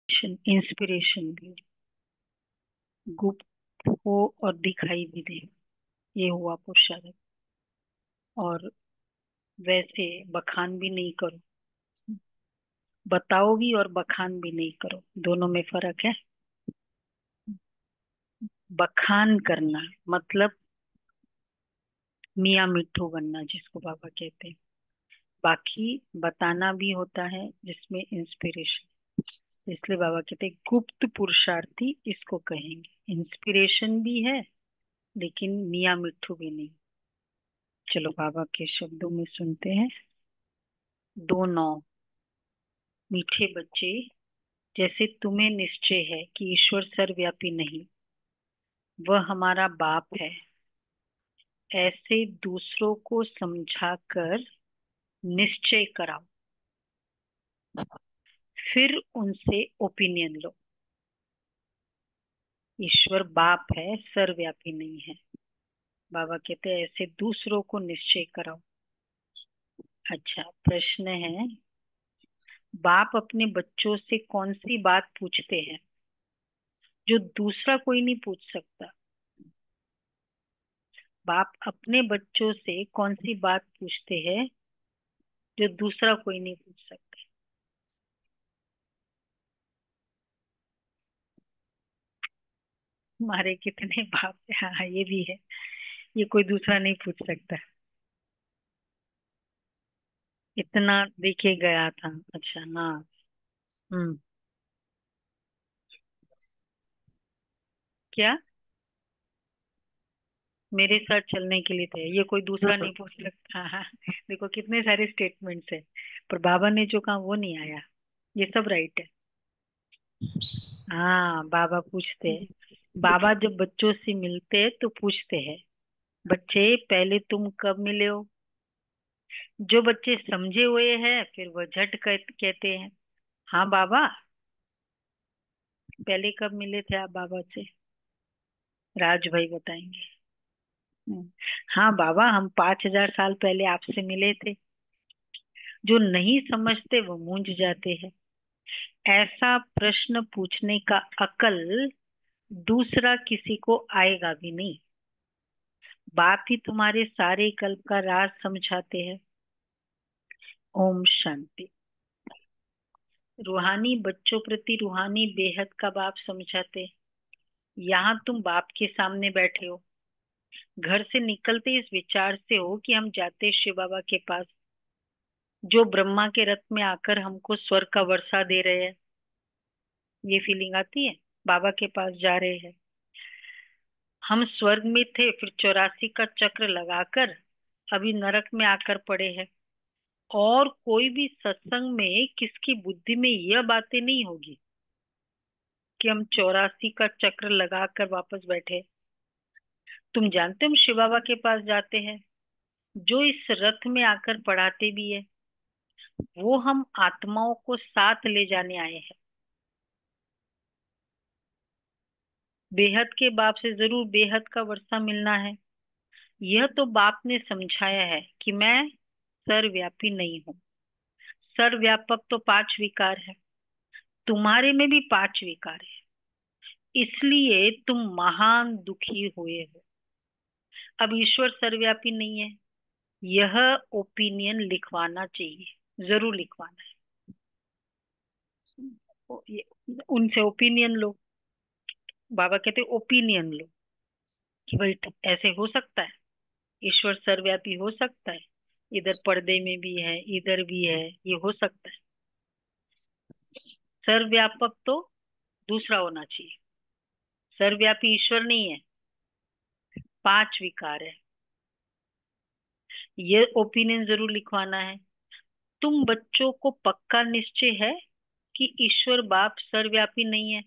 Inspiration भी, गुप्त हो और दिखाई भी दे, ये हुआ पुरुषार्थ। और वैसे बखान भी नहीं करो, बताओ भी और बखान भी नहीं करो, दोनों में फर्क है। बखान करना मतलब मियाँ मिट्ठू बनना, जिसको बाबा कहते हैं। बाकी बताना भी होता है जिसमें इंस्पिरेशन, इसलिए बाबा कहते हैं गुप्त पुरुषार्थी इसको कहेंगे। इंस्पिरेशन भी है लेकिन मियाँ मिट्ठू भी नहीं। चलो बाबा के शब्दों में सुनते हैं। 2:9। मीठे बच्चे, जैसे तुम्हें निश्चय है कि ईश्वर सर्वव्यापी नहीं, वह हमारा बाप है, ऐसे दूसरों को समझाकर निश्चय कराओ, फिर उनसे ओपिनियन लो। ईश्वर बाप है, सर्वव्यापी नहीं है। बाबा कहते हैं ऐसे दूसरों को निश्चय कराओ। अच्छा, प्रश्न है, बाप अपने बच्चों से कौन सी बात पूछते हैं जो दूसरा कोई नहीं पूछ सकता? बाप अपने बच्चों से कौन सी बात पूछते हैं जो दूसरा कोई नहीं पूछ सकता? हमारे कितने बाप है, हाँ ये भी है, ये कोई दूसरा नहीं पूछ सकता। इतना देखे गया था, अच्छा हाँ। हम्म। क्या? मेरे साथ चलने के लिए थे, ये कोई दूसरा नहीं पूछ सकता। हाँ हाँ। देखो कितने सारे स्टेटमेंट्स है, पर बाबा ने जो कहा वो नहीं आया। ये सब राइट है। हाँ बाबा पूछते हैं। बाबा जब बच्चों से मिलते हैं तो पूछते हैं, बच्चे पहले तुम कब मिले हो? जो बच्चे समझे हुए हैं फिर वो झट कहते हैं, हाँ बाबा, पहले कब मिले थे आप बाबा से? राज भाई बताएंगे। हम्म, हाँ बाबा, हम 5,000 साल पहले आपसे मिले थे। जो नहीं समझते वो मूंझ जाते हैं। ऐसा प्रश्न पूछने का अकल दूसरा किसी को आएगा भी नहीं। बाप ही तुम्हारे सारे कल्प का राज समझाते हैं। ओम शांति। रूहानी बच्चों प्रति रूहानी बेहद का बाप समझाते हैं। यहाँ तुम बाप के सामने बैठे हो, घर से निकलते इस विचार से हो कि हम जाते शिव बाबा के पास, जो ब्रह्मा के रथ में आकर हमको स्वर्ग का वर्षा दे रहे हैं। ये फीलिंग आती है, बाबा के पास जा रहे हैं। हम स्वर्ग में थे, फिर 84 का चक्र लगाकर अभी नरक में आकर पड़े हैं। और कोई भी सत्संग में किसकी बुद्धि में यह बातें नहीं होगी कि हम 84 का चक्र लगाकर वापस बैठे। तुम जानते हो हम शिव बाबा के पास जाते हैं, जो इस रथ में आकर पढ़ाते भी है। वो हम आत्माओं को साथ ले जाने आए हैं। बेहद के बाप से जरूर बेहद का वर्षा मिलना है। यह तो बाप ने समझाया है कि मैं सर्वव्यापी नहीं हूँ। सर्वव्यापक तो 5 विकार है, तुम्हारे में भी 5 विकार है, इसलिए तुम महान दुखी हुए हो। अब ईश्वर सर्वव्यापी नहीं है, यह ओपिनियन लिखवाना चाहिए, जरूर लिखवाना है। उनसे ओपिनियन लो। बाबा कहते ओपिनियन लो कि भाई ऐसे हो सकता है, ईश्वर सर्वव्यापी हो सकता है, इधर पर्दे में भी है इधर भी है, ये हो सकता है। सर्वव्यापक तो दूसरा होना चाहिए, सर्वव्यापी ईश्वर नहीं है, 5 विकार है। ये ओपिनियन जरूर लिखवाना है। तुम बच्चों को पक्का निश्चय है कि ईश्वर बाप सर्वव्यापी नहीं है।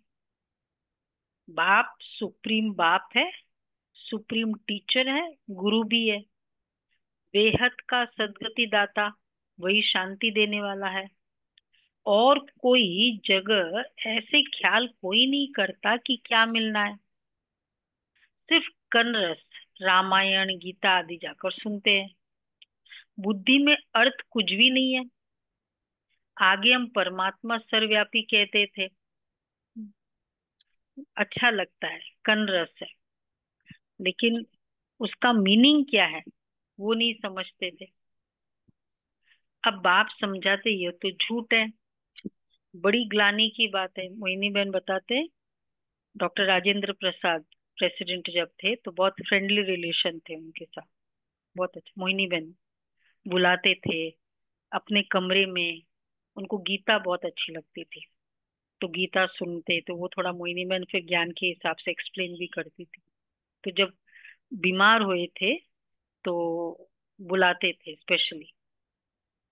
बाप सुप्रीम बाप है, सुप्रीम टीचर है, गुरु भी है। बेहद का सदगति दाता, वही शांति देने वाला है। और कोई जगह ऐसे ख्याल कोई नहीं करता कि क्या मिलना है। सिर्फ कनरस, रामायण गीता आदि जाकर सुनते हैं। बुद्धि में अर्थ कुछ भी नहीं है। आगे हम परमात्मा सर्वव्यापी कहते थे, अच्छा लगता है, कनरस है, लेकिन उसका मीनिंग क्या है वो नहीं समझते थे। अब बाप समझाते ये तो झूठ है। बड़ी ग्लानि की बात है, मोहिनी बहन बताते, डॉक्टर राजेंद्र प्रसाद प्रेसिडेंट जब थे तो बहुत फ्रेंडली रिलेशन थे उनके साथ, बहुत अच्छा। मोहिनी बहन बुलाते थे अपने कमरे में, उनको गीता बहुत अच्छी लगती थी, तो गीता सुनते तो वो थोड़ा, मोहिनी बहन फिर ज्ञान के हिसाब से एक्सप्लेन भी करती थी। तो जब बीमार हुए थे तो बुलाते थे स्पेशली,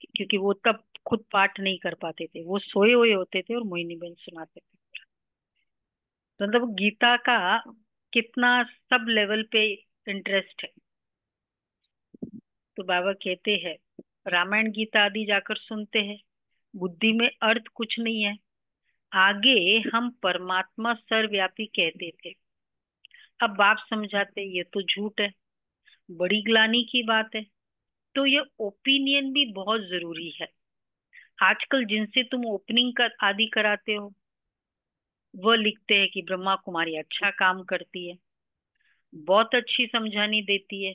क्योंकि वो तब खुद पाठ नहीं कर पाते थे, वो सोए हुए होते थे और मोहिनी बहन सुनाते थे। तो मतलब गीता का कितना सब लेवल पे इंटरेस्ट है। तो बाबा कहते हैं रामायण गीता आदि जाकर सुनते हैं, बुद्धि में अर्थ कुछ नहीं है। आगे हम परमात्मा सर्वव्यापी कहते थे, अब बाप समझाते ये तो झूठ है, बड़ी ग्लानि की बात है। तो ये ओपिनियन भी बहुत जरूरी है। आजकल जिनसे तुम ओपनिंग कर आदि कराते हो, वह लिखते हैं कि ब्रह्मा कुमारी अच्छा काम करती है, बहुत अच्छी समझानी देती है,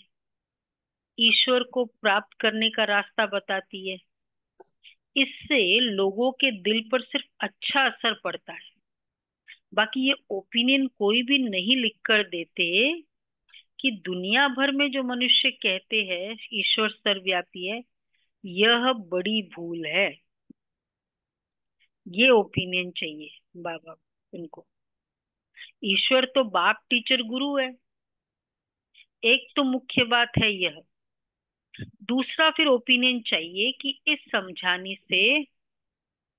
ईश्वर को प्राप्त करने का रास्ता बताती है। इससे लोगों के दिल पर सिर्फ अच्छा असर पड़ता है। बाकी ये ओपिनियन कोई भी नहीं लिख कर देते कि दुनिया भर में जो मनुष्य कहते हैं ईश्वर सर्वव्यापी है, यह बड़ी भूल है। ये ओपिनियन चाहिए बाबा उनको। ईश्वर तो बाप टीचर गुरु है, एक तो मुख्य बात है यह। दूसरा फिर ओपिनियन चाहिए कि इस समझाने से,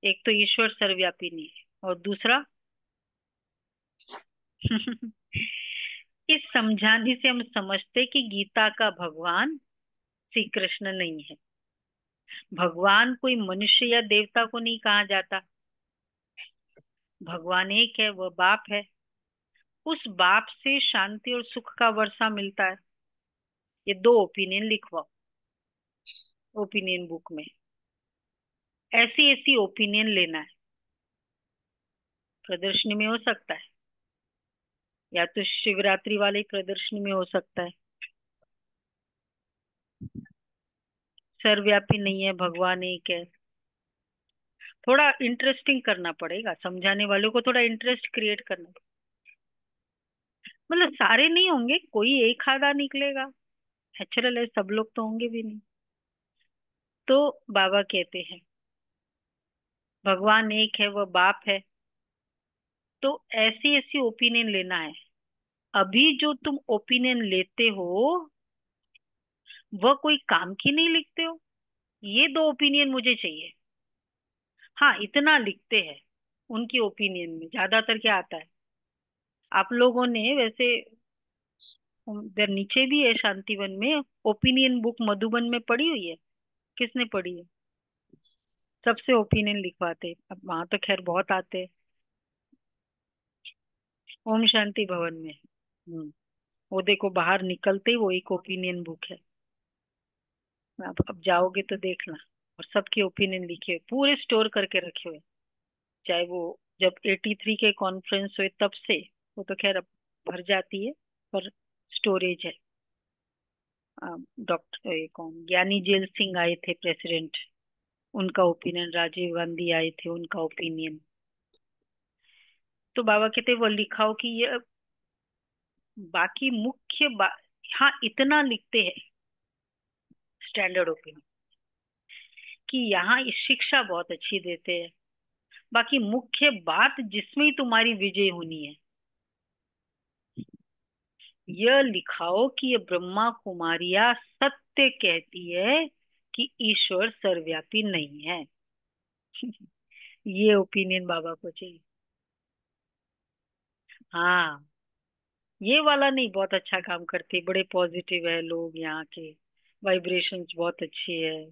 एक तो ईश्वर सर्वव्यापी नहीं है और दूसरा इस समझाने से हम समझते कि गीता का भगवान श्री कृष्ण नहीं है। भगवान कोई मनुष्य या देवता को नहीं कहा जाता, भगवान एक है, वह बाप है। उस बाप से शांति और सुख का वर्षा मिलता है। ये दो ओपिनियन लिखवाओ ओपिनियन बुक में, ऐसी ऐसी ओपिनियन लेना है। प्रदर्शनी में हो सकता है, या तो शिवरात्रि वाली प्रदर्शनी में हो सकता है। सर्वव्यापी नहीं है, भगवान एक है। थोड़ा इंटरेस्टिंग करना पड़ेगा, समझाने वालों को थोड़ा इंटरेस्ट क्रिएट करना पड़ेगा। मतलब सारे नहीं होंगे, कोई एक आधा निकलेगा, नेचुरल है, सब लोग तो होंगे भी नहीं। तो बाबा कहते हैं भगवान एक है, वह बाप है। तो ऐसी ऐसी ओपिनियन लेना है। अभी जो तुम ओपिनियन लेते हो वह कोई काम की नहीं लिखते हो। ये दो ओपिनियन मुझे चाहिए। हाँ, इतना लिखते हैं उनकी ओपिनियन में, ज्यादातर क्या आता है। आप लोगों ने वैसे उधर नीचे भी है शांतिवन में, ओपिनियन बुक मधुबन में पढ़ी हुई है। किसने पढ़ी है? सबसे ओपिनियन लिखवाते, अब वहां तो खैर बहुत आते हैं। ओम शांति भवन में। वो देखो बाहर निकलते ही वो एक ओपिनियन बुक है। अब जाओगे तो देखना। और सबके ओपिनियन लिखे हुए पूरे स्टोर करके रखे हुए, चाहे वो जब 83 के कॉन्फ्रेंस हुए तब से, वो तो खैर अब भर जाती है, पर स्टोरेज है। डॉक्टर कौन, ज्ञानी जेल सिंह आए थे प्रेसिडेंट, उनका ओपिनियन, राजीव गांधी आए थे उनका ओपिनियन। तो बाबा कहते वो लिखाओ कि ये बाकी हाँ इतना लिखते हैं स्टैंडर्ड ओपिनियन कि यहाँ इस शिक्षा बहुत अच्छी देते हैं। बाकी मुख्य बात जिसमें ही तुम्हारी विजय होनी है, यह लिखाओ कि ये ब्रह्मा कुमारियां सत्य कहती है कि ईश्वर सर्वव्यापी नहीं है। ये ओपिनियन बाबा को चाहिए। हाँ, ये वाला नहीं, बहुत अच्छा काम करते, बड़े पॉजिटिव है लोग यहाँ के, वाइब्रेशंस बहुत अच्छी है।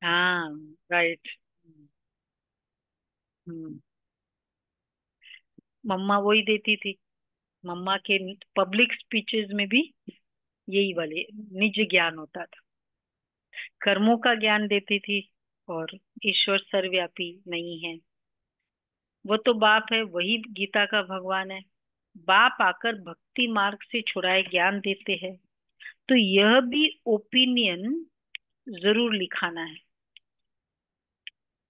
हाँ, राइट। हम्म। मम्मा वही देती थी, मम्मा के पब्लिक स्पीचेस में भी यही वाले निज ज्ञान होता था, कर्मों का ज्ञान देती थी। और ईश्वर सर्वव्यापी नहीं है। वो तो बाप है, वही गीता का भगवान है। बाप आकर भक्ति मार्ग से छुड़ाए ज्ञान देते हैं। तो यह भी ओपिनियन जरूर लिखाना है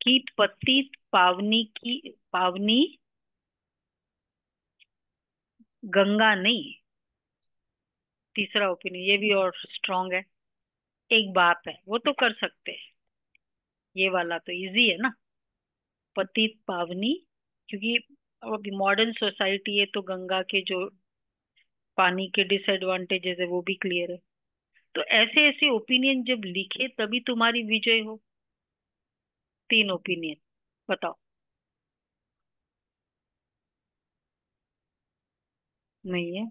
कि पतित पावनी की पावनी गंगा नहीं। तीसरा ओपिनियन ये भी और स्ट्रांग है। एक बाप है, वो तो कर सकते हैं। ये वाला तो इजी है ना, पतित पावनी। क्योंकि अभी मॉडर्न सोसाइटी है तो गंगा के जो पानी के डिसएडवांटेजेस है वो भी क्लियर है। तो ऐसे ऐसे ओपिनियन जब लिखे तभी तुम्हारी विजय हो। तीन ओपिनियन बताओ। नहीं है।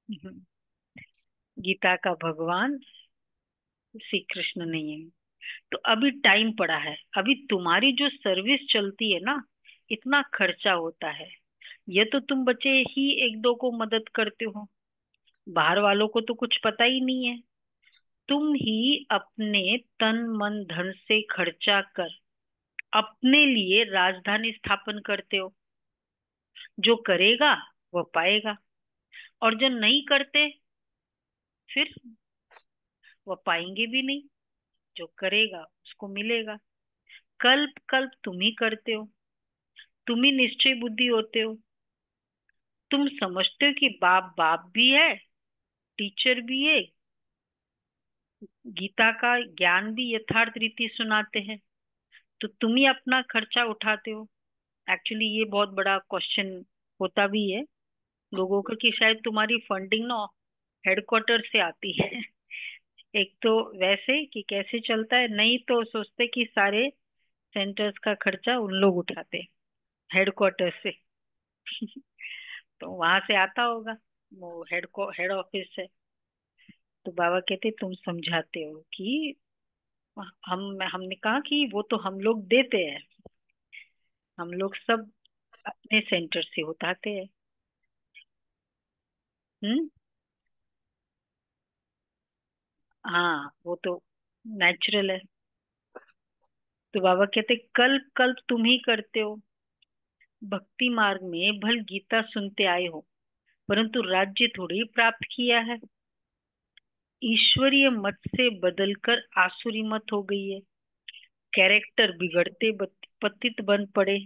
हम्म, गीता का भगवान श्री कृष्ण नहीं है। तो अभी टाइम पड़ा है। अभी तुम्हारी जो सर्विस चलती है ना, इतना खर्चा होता है। ये तो तुम बचे ही एक दो को मदद करते हो, बाहर वालों को तो कुछ पता ही नहीं है। तुम ही अपने तन मन धन से खर्चा कर अपने लिए राजधानी स्थापन करते हो। जो करेगा वो पाएगा, और जो नहीं करते फिर वो पाएंगे भी नहीं। जो करेगा उसको मिलेगा। कल्प कल्प तुम ही करते हो। तुम ही निश्चय बुद्धि होते हो। तुम समझते हो कि बाप बाप भी है, टीचर भी है, गीता का ज्ञान भी यथार्थ रीति सुनाते हैं। तो तुम ही अपना खर्चा उठाते हो। एक्चुअली ये बहुत बड़ा क्वेश्चन होता भी है लोगों का कि शायद तुम्हारी फंडिंग ना हेडक्वार्टर से आती है। एक तो वैसे कि कैसे चलता है, नहीं तो सोचते कि सारे सेंटर्स का खर्चा उन लोग उठाते हेडक्वार्टर से। तो वहां से आता होगा, वो हेड ऑफिस है। तो बाबा कहते तुम समझाते हो कि हमने कहा कि वो तो हम लोग देते हैं, हम लोग सब अपने सेंटर से उठाते हैं। हम्म। हाँ वो तो नेचुरल है। तो बाबा कहते कल्प कल्प तुम ही करते हो। भक्ति मार्ग में भल गीता सुनते आए हो, परंतु राज्य थोड़ी प्राप्त किया है। ईश्वरीय मत से बदलकर आसुरी मत हो गई है। कैरेक्टर बिगड़ते पतित बन पड़े।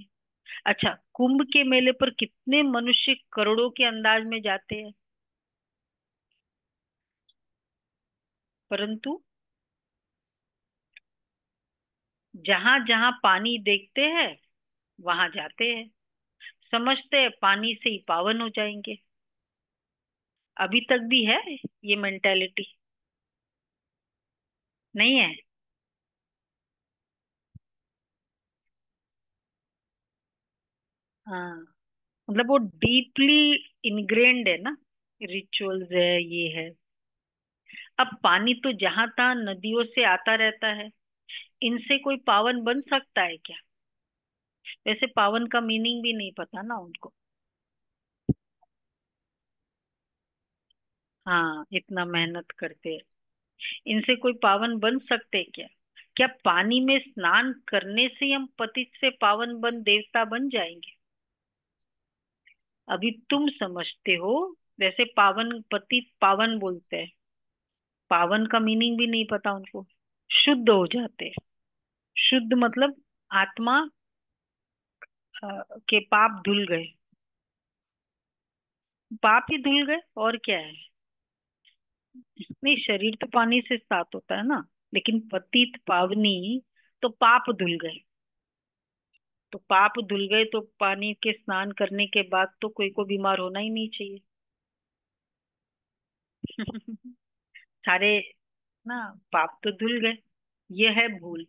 अच्छा, कुंभ के मेले पर कितने मनुष्य करोड़ों के अंदाज में जाते हैं, परंतु जहां जहां पानी देखते हैं वहां जाते हैं। समझते हैं पानी से ही पावन हो जाएंगे। अभी तक भी है ये मेंटेलिटी? नहीं है। हाँ, मतलब वो डीपली इनग्रेन्ड है ना, रिचुअल्स है ये है। अब पानी तो जहां तहां नदियों से आता रहता है, इनसे कोई पावन बन सकता है क्या? वैसे पावन का मीनिंग भी नहीं पता ना उनको। हाँ, इतना मेहनत करते हैं, इनसे कोई पावन बन सकते हैं क्या? क्या पानी में स्नान करने से हम पतित से पावन बन देवता बन जाएंगे? अभी तुम समझते हो। वैसे पावन पतित पावन बोलते हैं, पावन का मीनिंग भी नहीं पता उनको। शुद्ध हो जाते हैं। शुद्ध मतलब आत्मा के पाप धुल गए। पाप ही धुल गए और क्या है। नहीं, शरीर तो पानी से साफ होता है ना, लेकिन पतित पावनी तो पाप धुल गए। तो पाप धुल गए तो पानी के स्नान करने के बाद तो कोई को बीमार होना ही नहीं चाहिए। सारे ना पाप तो धुल गए। ये है भूल।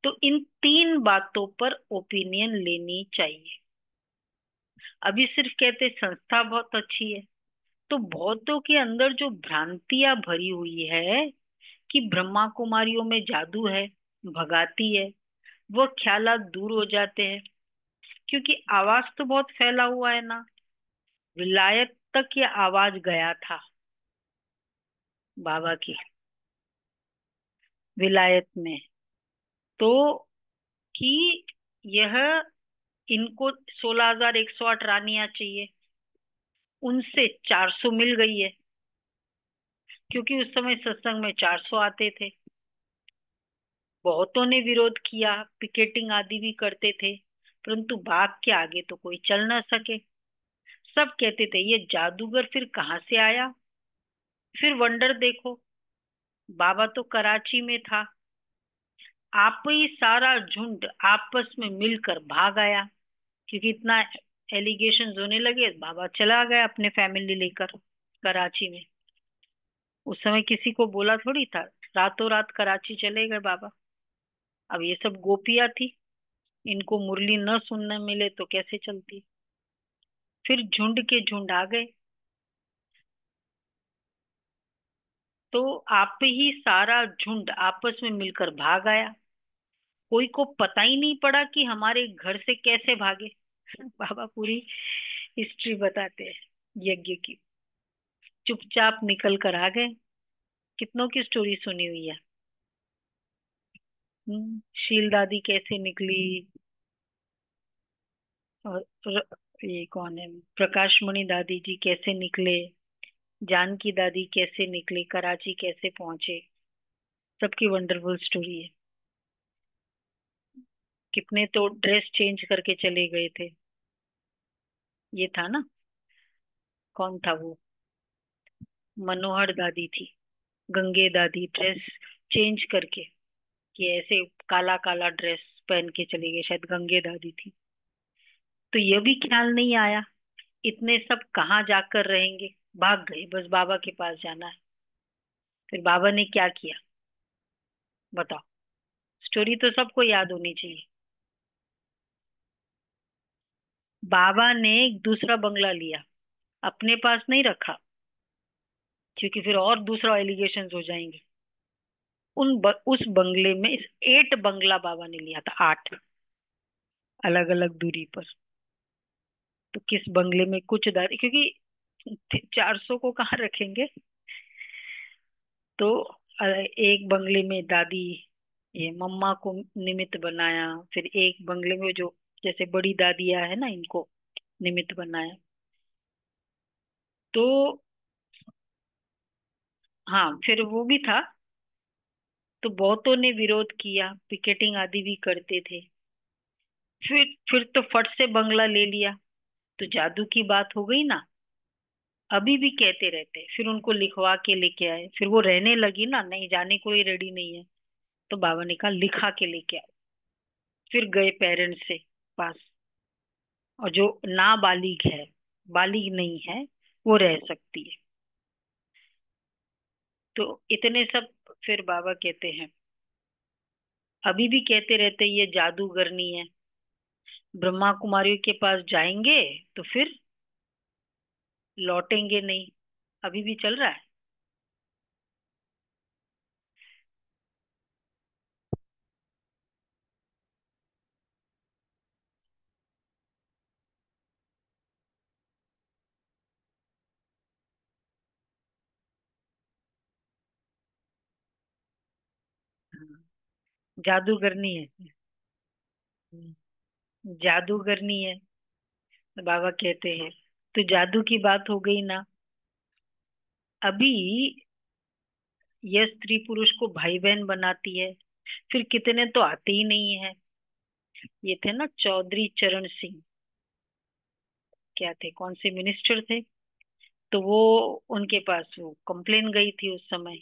तो इन तीन बातों पर ओपिनियन लेनी चाहिए। अभी सिर्फ कहते संस्था बहुत अच्छी है, तो बहुतों के अंदर जो भ्रांतियां भरी हुई है कि ब्रह्मा कुमारियों में जादू है, भगाती है, वो ख्यालात दूर हो जाते हैं। क्योंकि आवाज तो बहुत फैला हुआ है ना, विलायत तक ये आवाज गया था बाबा की। विलायत में। तो कि यह इनको 16,108 रानियां चाहिए, उनसे 400 मिल गई है, क्योंकि उस समय सत्संग में 400 आते थे। बहुतों ने विरोध किया, पिकेटिंग आदि भी करते थे, परंतु बाप के आगे तो कोई चल न सके। सब कहते थे ये जादूगर फिर कहाँ से आया। फिर वंडर देखो, बाबा तो कराची में था, आप ही सारा झुंड आपस में मिलकर भाग आया, क्योंकि इतना एलिगेशन होने लगे, बाबा चला गया अपने फैमिली लेकर कराची में। उस समय किसी को बोला थोड़ी था, रातों रात कराची चले गए बाबा। अब ये सब गोपियां थी, इनको मुरली न सुनने मिले तो कैसे चलती। फिर झुंड के झुंड आ गए। तो आप ही सारा झुंड आपस में मिलकर भाग आया, कोई को पता ही नहीं पड़ा कि हमारे घर से कैसे भागे। बाबा पूरी हिस्ट्री बताते हैं यज्ञ की। चुपचाप निकल कर आ गए। कितनों की स्टोरी सुनी हुई है। शील दादी कैसे निकली, और ये कौन है, प्रकाश मणि दादी जी कैसे निकले, जानकी दादी कैसे निकली, कराची कैसे पहुंचे, सबकी वंडरफुल स्टोरी है। कितने तो ड्रेस चेंज करके चले गए थे। ये था ना, कौन था वो, मनोहर दादी थी, गंगे दादी ड्रेस चेंज करके, कि ऐसे काला काला ड्रेस पहन के चली गई, शायद गंगे दादी थी। तो ये भी ख्याल नहीं आया इतने सब कहाँ जाकर रहेंगे, भाग गए, बस बाबा के पास जाना है। फिर बाबा ने क्या किया बताओ, स्टोरी तो सबको याद होनी चाहिए। बाबा ने एक दूसरा बंगला लिया, अपने पास नहीं रखा, क्योंकि फिर और दूसरा एलिगेशन हो जाएंगे। उस बंगले में 8 बंगला बाबा ने लिया था, 8 अलग अलग दूरी पर। तो किस बंगले में कुछ दादी, क्योंकि 400 को कहाँ रखेंगे। तो एक बंगले में दादी, ये मम्मा को निमित्त बनाया। फिर एक बंगले में जो जैसे बड़ी दादियां है ना, इनको निमित्त बनाया। तो हाँ, फिर वो भी था। तो बहुतों ने विरोध किया, पिकेटिंग आदि भी करते थे। फिर तो फट से बंगला ले लिया, तो जादू की बात हो गई ना। अभी भी कहते रहते, फिर उनको लिखवा के लेके आए, फिर वो रहने लगी ना, नहीं जाने को ही रेडी नहीं है। तो बाबा ने कहा लिखा के लेके आओ। फिर गए पेरेंट्स से पास, और जो नाबालिग है, बालिग नहीं है, वो रह सकती है। तो इतने सब, फिर बाबा कहते हैं, अभी भी कहते रहते ये जादूगरनी है, ब्रह्मा कुमारियों के पास जाएंगे तो फिर लौटेंगे नहीं। अभी भी चल रहा है। हाँ, जादूगरनी है। जादूगरनी है, तो बाबा कहते हैं, तो जादू की बात हो गई ना। अभी यह स्त्री पुरुष को भाई बहन बनाती है, फिर कितने तो आते ही नहीं है। ये थे ना चौधरी चरण सिंह, क्या थे, कौन से मिनिस्टर थे। तो वो, उनके पास वो कंप्लेन गई थी उस समय,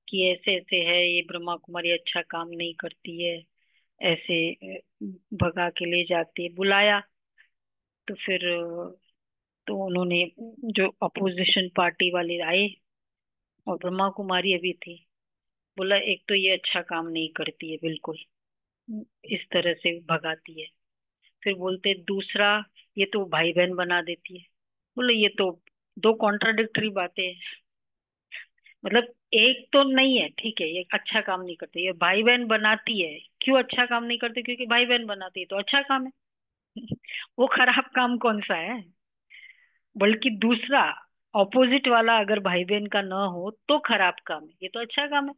कि ऐसे ऐसे है, ये ब्रह्मा कुमारी अच्छा काम नहीं करती है, ऐसे भगा के ले जाती है। बुलाया, तो फिर तो उन्होंने, जो अपोजिशन पार्टी वाले आए, और ब्रह्मा कुमारी अभी थी, बोला एक तो ये अच्छा काम नहीं करती है बिल्कुल, इस तरह से भगाती है। फिर बोलते दूसरा, ये तो भाई बहन बना देती है। बोले ये तो दो कॉन्ट्राडिक्टरी बातें हैं। मतलब एक तो नहीं है, ठीक है, ये अच्छा काम नहीं करते, ये भाई बहन बनाती है। क्यों अच्छा काम नहीं करते, क्योंकि भाई बहन बनाती है तो अच्छा काम है। वो खराब काम कौन सा है। बल्कि दूसरा, ऑपोजिट वाला अगर भाई बहन का ना हो तो खराब काम है, ये तो अच्छा काम है।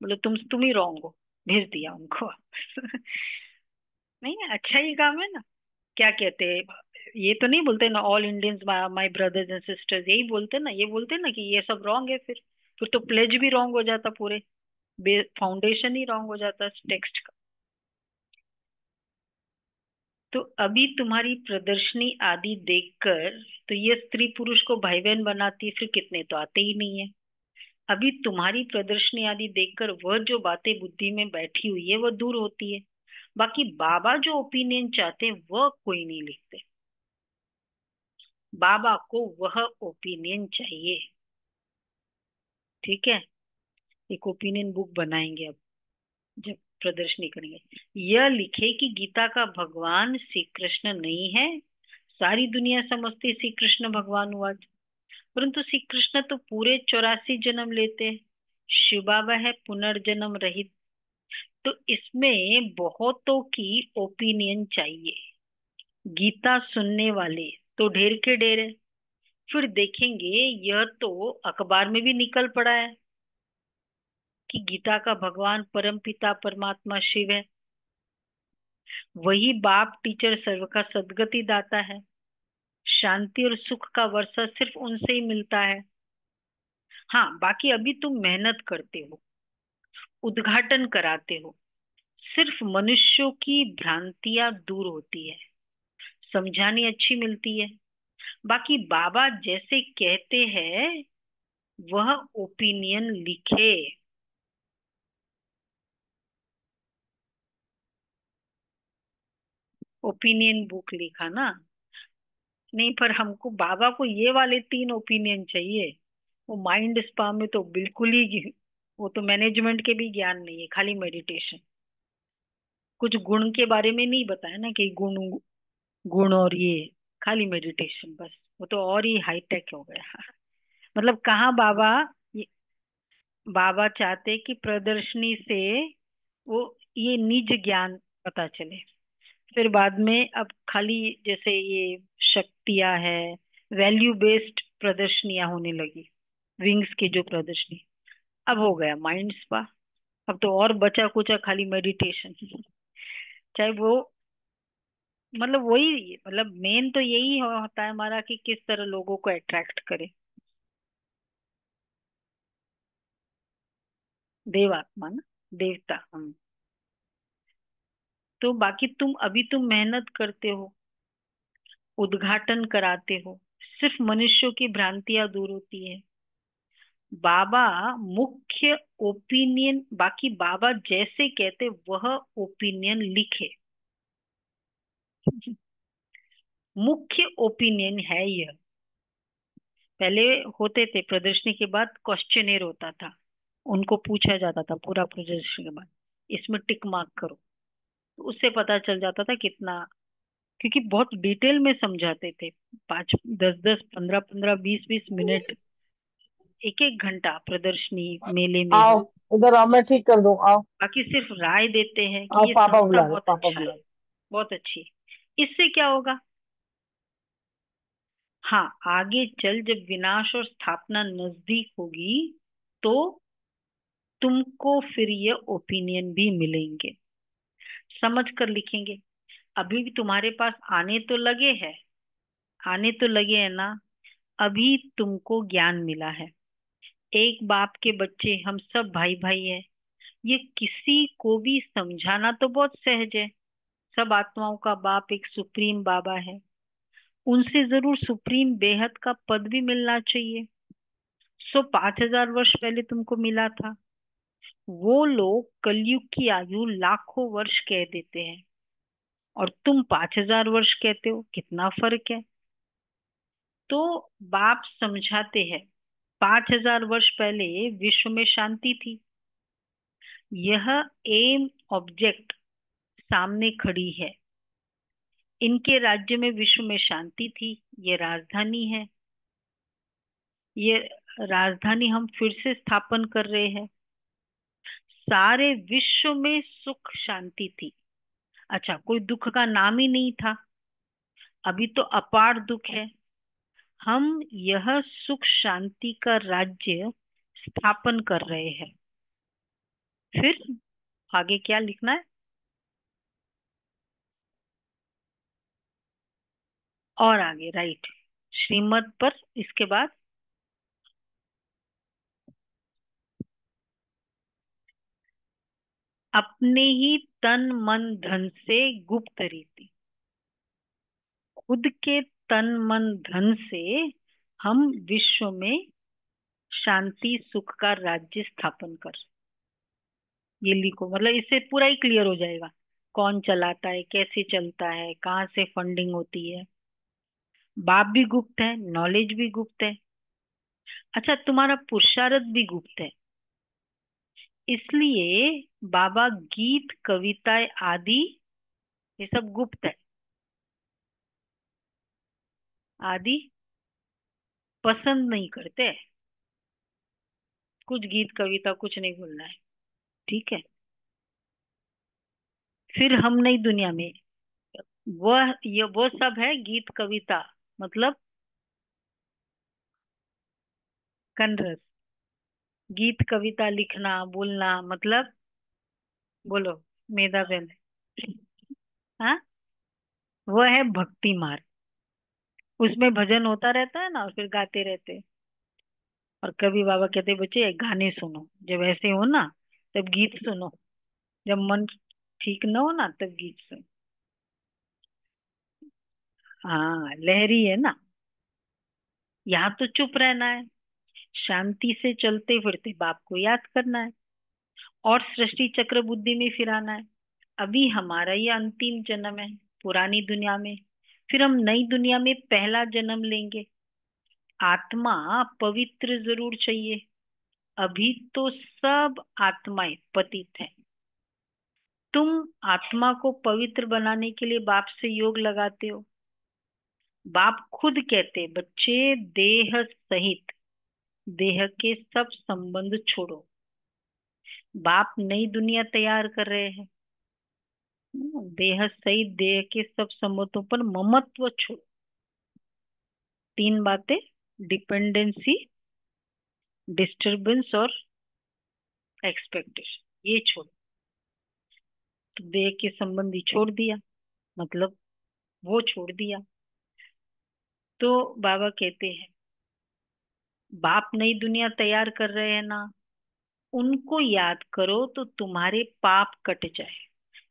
बोले तुम ही रॉन्ग हो, भेज दिया उनको वापस। नहीं, अच्छा ही काम है ना। क्या कहते हैं, ये तो नहीं बोलते ना all Indians my brothers and sisters, यही बोलते ना, ये बोलते ना कि ये सब रॉन्ग है। फिर तो प्लेज भी रॉन्ग हो जाता, पूरे फाउंडेशन ही रॉन्ग हो जाता टेक्स्ट का। तो अभी तुम्हारी प्रदर्शनी आदि देखकर तो ये स्त्री पुरुष को भाई बहन बनाती है, फिर कितने तो आते ही नहीं है। अभी तुम्हारी प्रदर्शनी आदि देखकर वह जो बातें बुद्धि में बैठी हुई है वह दूर होती है। बाकी बाबा जो ओपिनियन चाहते हैं वह कोई नहीं लिखते। बाबा को वह ओपिनियन चाहिए। ठीक है, एक ओपिनियन बुक बनाएंगे अब, जब प्रदर्शनी करेंगे। यह लिखे कि गीता का भगवान श्री कृष्ण नहीं है। सारी दुनिया समझती श्री कृष्ण भगवान हुआ, परंतु श्री कृष्ण तो पूरे 84 जन्म लेते हैं। शिव बाबा है पुनर्जन्म रहित। तो इसमें बहुतों की ओपिनियन चाहिए। गीता सुनने वाले तो ढेर के ढेर है। फिर देखेंगे, यह तो अखबार में भी निकल पड़ा है कि गीता का भगवान परम पिता परमात्मा शिव है। वही बाप टीचर सर्व का सदगति दाता है। शांति और सुख का वर्षा सिर्फ उनसे ही मिलता है। हाँ, बाकी अभी तुम मेहनत करते हो, उद्घाटन कराते हो, सिर्फ मनुष्यों की भ्रांतियां दूर होती है, समझानी अच्छी मिलती है। बाकी बाबा जैसे कहते हैं वह ओपिनियन लिखे। ओपिनियन बुक लिखा ना? नहीं, पर हमको बाबा को ये वाले 3 ओपिनियन चाहिए। वो माइंड स्पा में तो बिल्कुल ही, वो तो मैनेजमेंट के भी ज्ञान नहीं है, खाली मेडिटेशन। कुछ गुण के बारे में नहीं बताया ना कि गुण, गुण और ये, खाली मेडिटेशन बस। वो तो और ही हाईटेक हो गया। मतलब कहाँ बाबा, बाबा चाहते कि प्रदर्शनी से वो ये निज ज्ञान पता चले। फिर बाद में अब खाली जैसे ये शक्तियां है, वैल्यू बेस्ड प्रदर्शनियां होने लगी, विंग्स की जो प्रदर्शनी। अब हो गया माइंड स्पा। अब तो और बचा कुचा खाली मेडिटेशन। चाहे वो, मतलब वही, मतलब मेन तो यही होता है हमारा कि किस तरह लोगों को अट्रैक्ट करे। देवात्मा ना, देवता हम। तो बाकी तुम मेहनत करते हो, उद्घाटन कराते हो, सिर्फ मनुष्यों की भ्रांतियां दूर होती है। बाबा मुख्य ओपिनियन, बाकी बाबा जैसे कहते वह ओपिनियन लिखे। मुख्य ओपिनियन है यह। पहले होते थे प्रदर्शनी के बाद क्वेश्चनेयर होता था, उनको पूछा जाता था पूरा प्रदर्शनी के बाद, इसमें टिक मार्क करो। तो उससे पता चल जाता था कितना, क्योंकि बहुत डिटेल में समझाते थे। 5 10 10 15 15 20 20 मिनट, एक एक घंटा प्रदर्शनी मेले में आओ, हो। इधर आओ, मैं ठीक कर दूं, आओ। बाकी सिर्फ राय देते हैं आओ, कि ये पापा संस्था बुला रहे, बहुत पापा अच्छा है, बुला रहे। बहुत अच्छी है। इससे क्या होगा? हाँ, आगे चल जब विनाश और स्थापना नजदीक होगी तो तुमको फिर ये ओपिनियन भी मिलेंगे। समझ कर लिखेंगे। अभी भी तुम्हारे पास आने तो लगे हैं, आने तो लगे हैं ना। अभी तुमको ज्ञान मिला है। एक बाप के बच्चे हम सब भाई भाई है, ये किसी को भी समझाना तो बहुत सहज है। सब आत्माओं का बाप एक सुप्रीम बाबा है। उनसे जरूर सुप्रीम बेहद का पद भी मिलना चाहिए। 5,000 वर्ष पहले तुमको मिला था। वो लोग कलयुग की आयु लाखों वर्ष कह देते हैं, और तुम 5,000 वर्ष कहते हो, कितना फर्क है। तो बाप समझाते हैं, 5,000 वर्ष पहले विश्व में शांति थी। यह एम ऑब्जेक्ट सामने खड़ी है। इनके राज्य में विश्व में शांति थी। ये राजधानी है। ये राजधानी हम फिर से स्थापन कर रहे हैं। सारे विश्व में सुख शांति थी। अच्छा, कोई दुख का नाम ही नहीं था। अभी तो अपार दुख है। हम यह सुख शांति का राज्य स्थापन कर रहे हैं। फिर आगे क्या लिखना है? और आगे राइट, श्रीमत पर, इसके बाद अपने ही तन मन धन से गुप्त रीति। खुद के तन मन धन से हम विश्व में शांति सुख का राज्य स्थापन कर। ये लिखो, मतलब इससे पूरा ही क्लियर हो जाएगा, कौन चलाता है, कैसे चलता है, कहाँ से फंडिंग होती है। बाप भी गुप्त है, नॉलेज भी गुप्त है। अच्छा, तुम्हारा पुरुषार्थ भी गुप्त है। इसलिए बाबा गीत कविताएं आदि ये सब गुप्त है। आदि पसंद नहीं करते। कुछ गीत कविता कुछ नहीं बोलना है, ठीक है। फिर हम नई दुनिया में, वह ये वो सब है गीत कविता, मतलब कनरस। गीत कविता लिखना बोलना मतलब, बोलो मेधा बहन। हाँ, वो है भक्ति मार्ग। उसमें भजन होता रहता है ना, और फिर गाते रहते हैं। और कभी बाबा कहते बच्चे गाने सुनो, जब ऐसे हो ना तब गीत सुनो, जब मन ठीक ना हो ना तब गीत सुनो। हाँ, लहरी है ना। यहाँ तो चुप रहना है, शांति से चलते फिरते बाप को याद करना है, और सृष्टि चक्र बुद्धि में फिराना है। अभी हमारा ये अंतिम जन्म है पुरानी दुनिया में, फिर हम नई दुनिया में पहला जन्म लेंगे। आत्मा पवित्र जरूर चाहिए। अभी तो सब आत्माएं पतित है। तुम आत्मा को पवित्र बनाने के लिए बाप से योग लगाते हो। बाप खुद कहते बच्चे, देह सहित देह के सब संबंध छोड़ो। बाप नई दुनिया तैयार कर रहे हैं। देह सहित देह के सब संबंधों पर ममत्व छोड़ो। तीन बातें, डिपेंडेंसी, डिस्टरबेंस और एक्सपेक्टेशन, ये छोड़ो। तो देह के संबंधी छोड़ दिया, मतलब वो छोड़ दिया। तो बाबा कहते हैं बाप नई दुनिया तैयार कर रहे हैं ना, उनको याद करो तो तुम्हारे पाप कट जाए।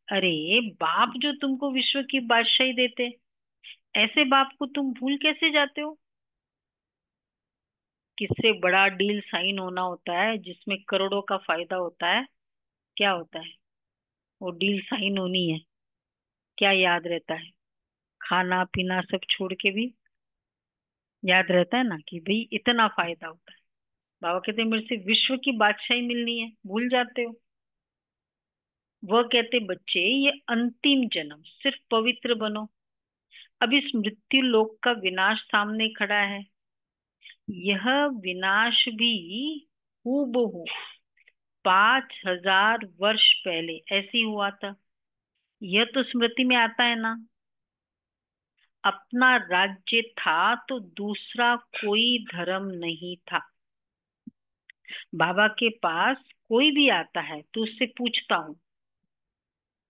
अरे, बाप जो तुमको विश्व की बादशाही देते, ऐसे बाप को तुम भूल कैसे जाते हो? किससे बड़ा डील साइन होना होता है जिसमें करोड़ों का फायदा होता है, क्या होता है? वो डील साइन होनी है, क्या याद रहता है? खाना पीना सब छोड़ के भी याद रहता है ना कि भाई इतना फायदा होता है। बाबा कहते हैं मेरे से विश्व की बादशाही मिलनी है, भूल जाते हो। वह कहते बच्चे, ये अंतिम जन्म, सिर्फ पवित्र बनो। अब इस मृत्यु लोक का विनाश सामने खड़ा है। यह विनाश भी हूबहू 5,000 वर्ष पहले ऐसे ही हुआ था। यह तो स्मृति में आता है ना। अपना राज्य था तो दूसरा कोई धर्म नहीं था। बाबा के पास कोई भी आता है तो उससे पूछता हूँ,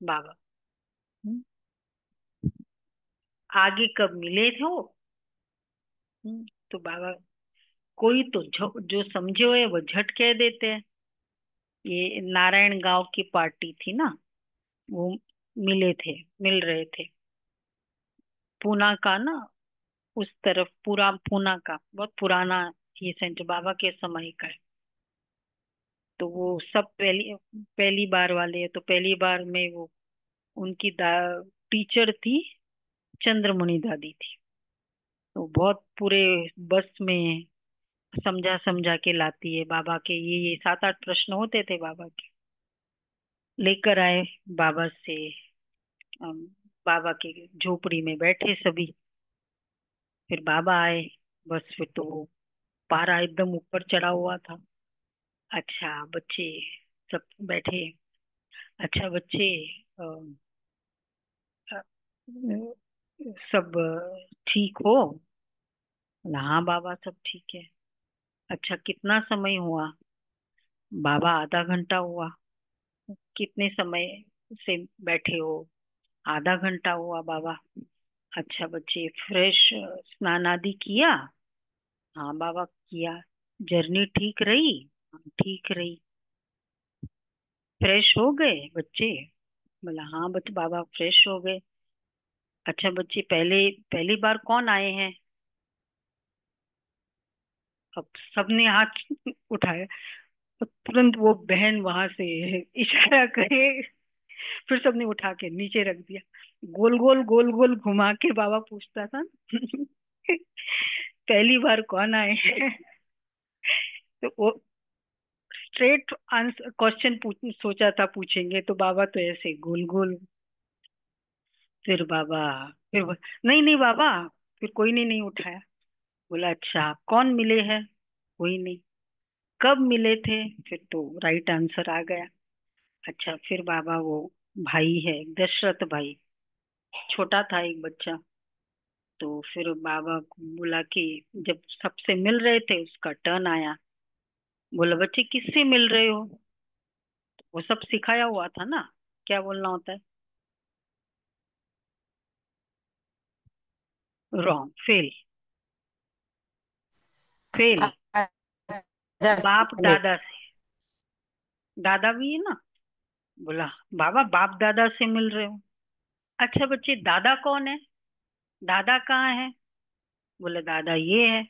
बाबा हम्म, आगे कब मिले थे वो? तो बाबा, कोई तो जो समझे हुए वो झट कह देते हैं। ये नारायण गांव की पार्टी थी ना, वो मिले थे, मिल रहे थे। पूना का ना, उस तरफ, पूरा पूना का बहुत पुराना ये सेंटर बाबा के समय का है। तो वो सब पहली पहली बार वाले हैं, तो पहली बार में वो उनकी टीचर थी, चंद्रमुनि दादी थी। तो बहुत पूरे बस में समझा समझा के लाती है बाबा के। ये 7-8 प्रश्न होते थे बाबा के, लेकर आए बाबा से। अम, बाबा के झोपड़ी में बैठे सभी। फिर बाबा आए, बस फिर तो वो पारा एकदम ऊपर चढ़ा हुआ था। अच्छा बच्चे सब बैठे। अच्छा बच्चे, अम, अ, सब ठीक हो? बोला, हाँ बाबा सब ठीक है। अच्छा कितना समय हुआ? बाबा आधा घंटा हुआ। कितने समय से बैठे हो? आधा घंटा हुआ बाबा। अच्छा बच्चे, फ्रेश स्नान आदि किया? हाँ बाबा किया। जर्नी ठीक रही? हाँ, ठीक रही। फ्रेश हो गए बच्चे? बोला हाँ बच्चे बाबा फ्रेश हो गए। अच्छा बच्चे, पहले पहली बार कौन आए हैं? अब सबने हाथ उठाया। तो तुरंत वो बहन वहां से इशारा करे, फिर सबने उठा के नीचे रख दिया। गोल गोल घुमा के बाबा पूछता था पहली बार कौन आए हैं? तो वो स्ट्रेट आंसर क्वेश्चन पूछ सोचा था पूछेंगे, तो बाबा तो ऐसे गोल गोल। फिर बाबा, नहीं नहीं बाबा, फिर कोई ने नहीं उठाया। बोला अच्छा कौन मिले हैं? कोई नहीं। कब मिले थे? फिर तो राइट आंसर आ गया। अच्छा फिर बाबा, वो भाई है दशरथ भाई, छोटा था एक बच्चा। तो फिर बाबा को बोला कि जब सबसे मिल रहे थे उसका टर्न आया। बोला बच्चे किससे मिल रहे हो? वो सब सिखाया हुआ था ना, क्या बोलना होता है। Wrong, fail. फेल। बाप दादा से। दादा भी है ना। बोला बाबा बाप दादा से मिल रहे हो? अच्छा बच्चे, दादा कौन है? दादा कहाँ है? बोले दादा ये है।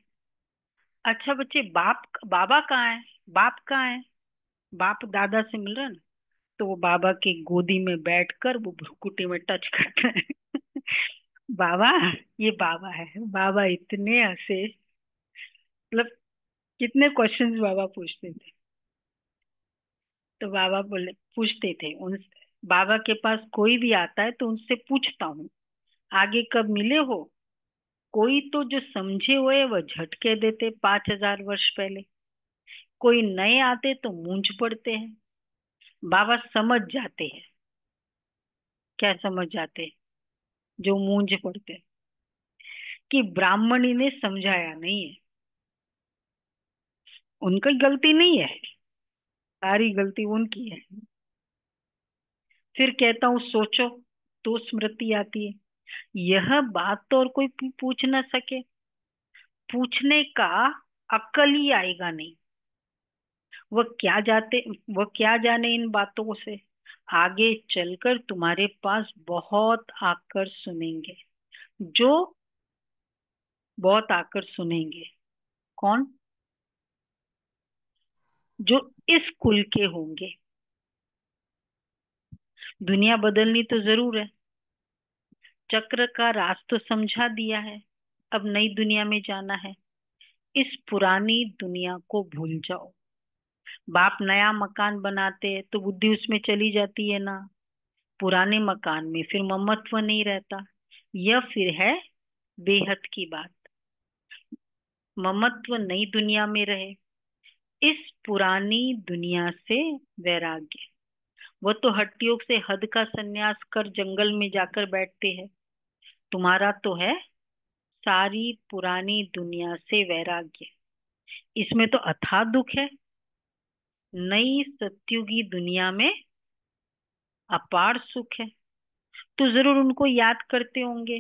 अच्छा बच्चे, बाप बाबा कहाँ है? बाप कहाँ है? बाप दादा से मिल रहा है ना। तो वो बाबा की गोदी में बैठकर वो भ्रुकुटी में टच करता है बाबा, ये बाबा है। बाबा इतने हंसे, मतलब कितने क्वेश्चंस बाबा पूछते थे। तो बाबा बोले, पूछते थे उन, बाबा के पास कोई भी आता है तो उनसे पूछता हूँ आगे कब मिले हो। कोई तो जो समझे हुए वह झटके देते 5,000 वर्ष पहले। कोई नए आते तो मूंझ पड़ते हैं। बाबा समझ जाते हैं। क्या समझ जाते हैं? जो मूंझ पड़ते हैं, कि ब्राह्मणी ने समझाया नहीं है। उनकी गलती नहीं है, सारी गलती उनकी है। फिर कहता हूँ सोचो, तो स्मृति आती है। यह बात तो और कोई पूछ ना सके। पूछने का अक्ल ही आएगा नहीं। वह क्या जाने इन बातों से। आगे चलकर तुम्हारे पास बहुत आकर सुनेंगे। जो बहुत आकर सुनेंगे। कौन? जो इस कुल के होंगे। दुनिया बदलनी तो जरूर है। चक्र का राज तो समझा दिया है। अब नई दुनिया में जाना है। इस पुरानी दुनिया को भूल जाओ। बाप नया मकान बनाते हैं तो बुद्धि उसमें चली जाती है ना। पुराने मकान में फिर ममत्व नहीं रहता। यह फिर है बेहद की बात। ममत्व नई दुनिया में रहे। इस पुरानी दुनिया से वैराग्य। वो तो हट्टियों से हद का संन्यास कर जंगल में जाकर बैठते हैं। तुम्हारा तो है सारी पुरानी दुनिया से वैराग्य। इसमें तो अथाह दुख है। नई सत्युगी दुनिया में अपार सुख है। तो जरूर उनको याद करते होंगे,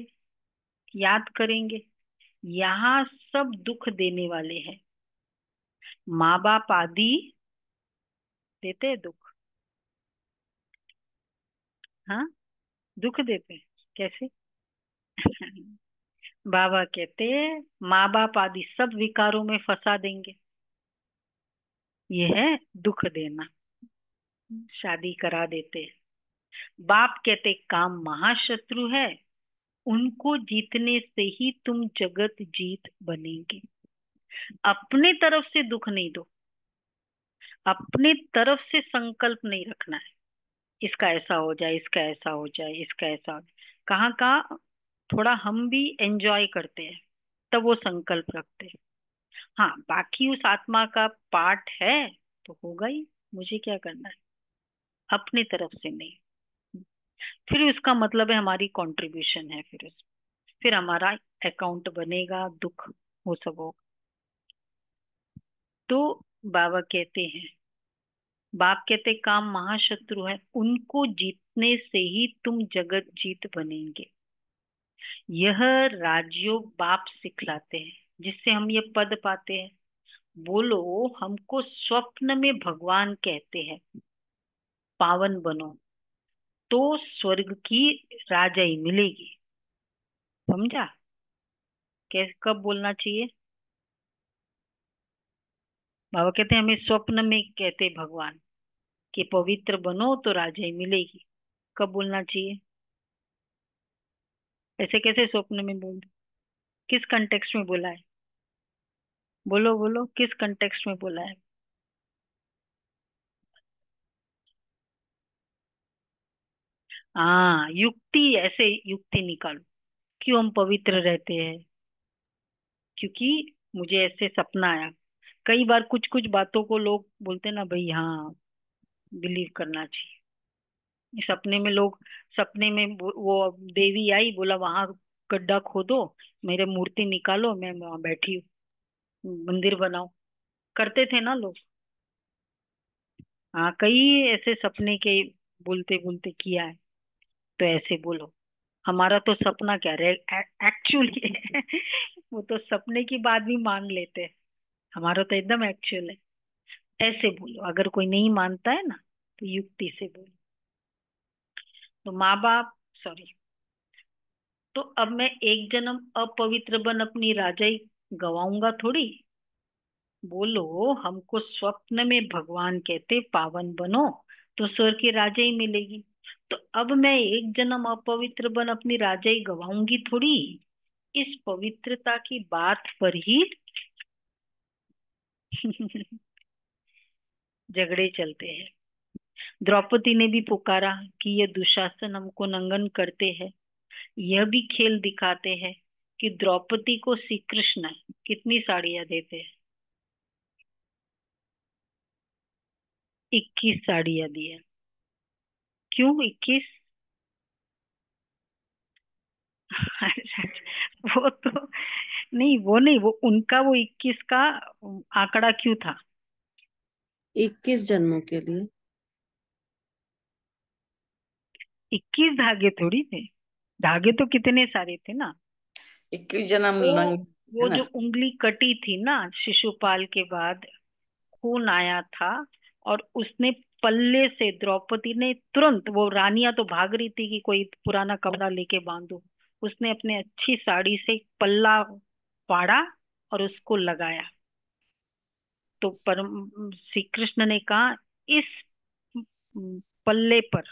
याद करेंगे। यहाँ सब दुख देने वाले हैं। माँ बाप आदि देते हैं दुख। हाँ, दुख देते हैं। कैसे? बाबा कहते हैं माँ बाप आदि सब विकारों में फंसा देंगे। ये है दुख देना। शादी करा देते हैं। बाप कहते काम महाशत्रु है। उनको जीतने से ही तुम जगत जीत बनेंगे। अपने तरफ से दुख नहीं दो। अपने तरफ से संकल्प नहीं रखना है। इसका ऐसा हो जाए, इसका ऐसा हो जाए, इसका ऐसा हो जाए। कहाँ कहाँ थोड़ा हम भी एंजॉय करते हैं, तब वो संकल्प रखते हैं। हाँ, बाकी उस आत्मा का पार्ट है तो होगा ही। मुझे क्या करना है? अपनी तरफ से नहीं। फिर उसका मतलब है हमारी कंट्रीब्यूशन है। फिर हमारा अकाउंट बनेगा, दुख वो सब होगा। तो बाबा कहते हैं बाप कहते काम महाशत्रु है, उनको जीतने से ही तुम जगत जीत बनेंगे। यह राजयोग बाप सिखलाते हैं, जिससे हम ये पद पाते हैं। बोलो, हमको स्वप्न में भगवान कहते हैं पावन बनो, तो स्वर्ग की राजाई मिलेगी। समझा? कैसे, कब बोलना चाहिए? बाबा कहते हैं हमें स्वप्न में कहते भगवान कि पवित्र बनो तो राजाई मिलेगी। कब बोलना चाहिए? ऐसे कैसे स्वप्न में बोल? किस कंटेक्स्ट में बोला है? बोलो बोलो, किस कंटेक्स्ट में बोला है? हाँ, युक्ति, ऐसे युक्ति निकालो। क्यों हम पवित्र रहते हैं? क्योंकि मुझे ऐसे सपना आया। कई बार कुछ कुछ बातों को लोग बोलते ना भाई, हाँ बिलीव करना चाहिए। सपने में लोग, सपने में वो देवी आई, बोला वहां गड्ढा खोदो, मेरे मूर्ति निकालो, मैं वहां बैठी हूँ, मंदिर बनाओ। करते थे ना लोग। हाँ, कई ऐसे सपने के बोलते बोलते किया है। तो ऐसे बोलो, हमारा तो सपना क्या रहे एक्चुअली वो तो सपने की बात भी मान लेते हैं। हमारा तो एकदम एक्चुअल है। ऐसे बोलो, अगर कोई नहीं मानता है ना तो युक्ति से बोलो। तो माँ बाप, सॉरी, तो अब मैं एक जन्म अपवित्र बन अपनी राजाई गवाऊंगा थोड़ी। बोलो, हमको स्वप्न में भगवान कहते पावन बनो तो स्वर्ग की राजाई मिलेगी। तो अब मैं एक जन्म अपवित्र बन अपनी राजाई गवाऊंगी थोड़ी। इस पवित्रता की बात पर ही झगड़े चलते हैं। द्रौपदी ने भी पुकारा कि ये दुशासन हमको नंगन करते हैं। यह भी खेल दिखाते हैं कि द्रौपदी को श्री कृष्ण कितनी साड़ियां देते हैं। 21 साड़ियां दी है। क्यों 21? वो तो नहीं, वो नहीं, वो उनका वो 21 का आंकड़ा क्यों था? 21 जन्मों के लिए। 21 धागे थोड़ी थे, धागे तो कितने सारे थे ना। 21 जन्म वो लंग है वो ना। जो उंगली कटी थी ना शिशुपाल के बाद, खून आया था, और उसने पल्ले से, द्रौपदी ने तुरंत, वो रानियां तो भाग रही थी कि कोई पुराना कपड़ा लेके बांधो, उसने अपने अच्छी साड़ी से एक पल्ला फाड़ा और उसको लगाया। तो परम श्री कृष्ण ने कहा, इस पल्ले पर,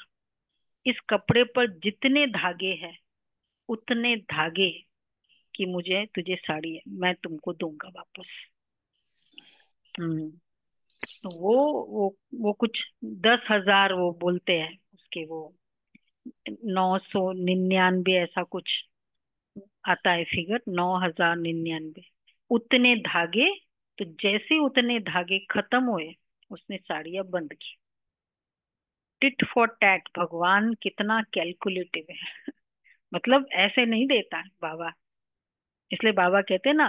इस कपड़े पर जितने धागे हैं उतने धागे की मुझे तुझे साड़ी है, मैं तुमको दूंगा वापस। हम्म। तो वो कुछ 10,000 वो बोलते हैं उसके, वो 999 ऐसा कुछ आता है फिगर, 9,099 उतने धागे। तो जैसे उतने धागे खत्म हुए, उसने साड़ियां बंद की। टिट फॉर टैट, भगवान कितना कैलकुलेटिव है। मतलब ऐसे नहीं देता है बाबा। इसलिए बाबा कहते हैं ना,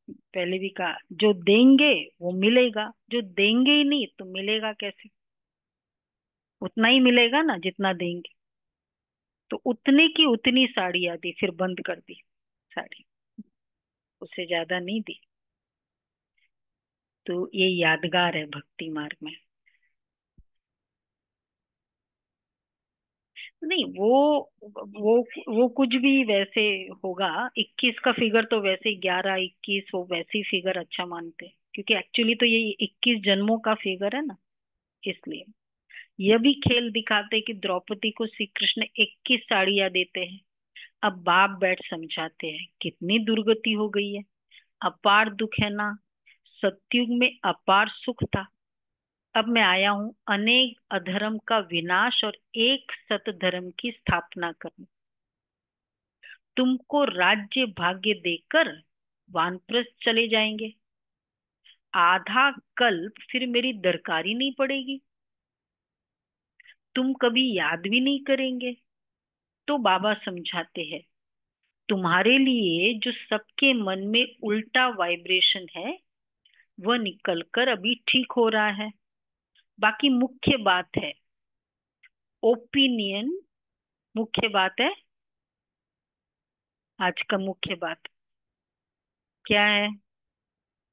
पहले भी कहा, जो देंगे वो मिलेगा, जो देंगे ही नहीं तो मिलेगा कैसे? उतना ही मिलेगा ना जितना देंगे। तो उतने की उतनी साड़ियां दी, फिर बंद कर दी साड़ी, उससे ज्यादा नहीं दी। तो ये यादगार है भक्ति मार्ग में। नहीं, वो कुछ भी वैसे होगा। 21 का फिगर तो वैसे 11 21, वो वैसे ही फिगर अच्छा मानते हैं, क्योंकि एक्चुअली तो ये 21 जन्मों का फिगर है ना, इसलिए। यह भी खेल दिखाते कि द्रौपदी को श्री कृष्ण 21 साड़ियां देते हैं। अब बाप बैठ समझाते हैं कितनी दुर्गति हो गई है, अपार दुख है ना। सतयुग में अपार सुख था, अब मैं आया हूं अनेक अधर्म का विनाश और एक सत धर्म की स्थापना करने। तुमको राज्य भाग्य देकर वानप्रस्थ चले जाएंगे, आधा कल्प फिर मेरी दरकारी नहीं पड़ेगी, तुम कभी याद भी नहीं करेंगे। तो बाबा समझाते हैं, तुम्हारे लिए जो सबके मन में उल्टा वाइब्रेशन है वह निकलकर अभी ठीक हो रहा है। बाकी मुख्य बात है ओपिनियन, मुख्य बात है, आज का मुख्य बात क्या है?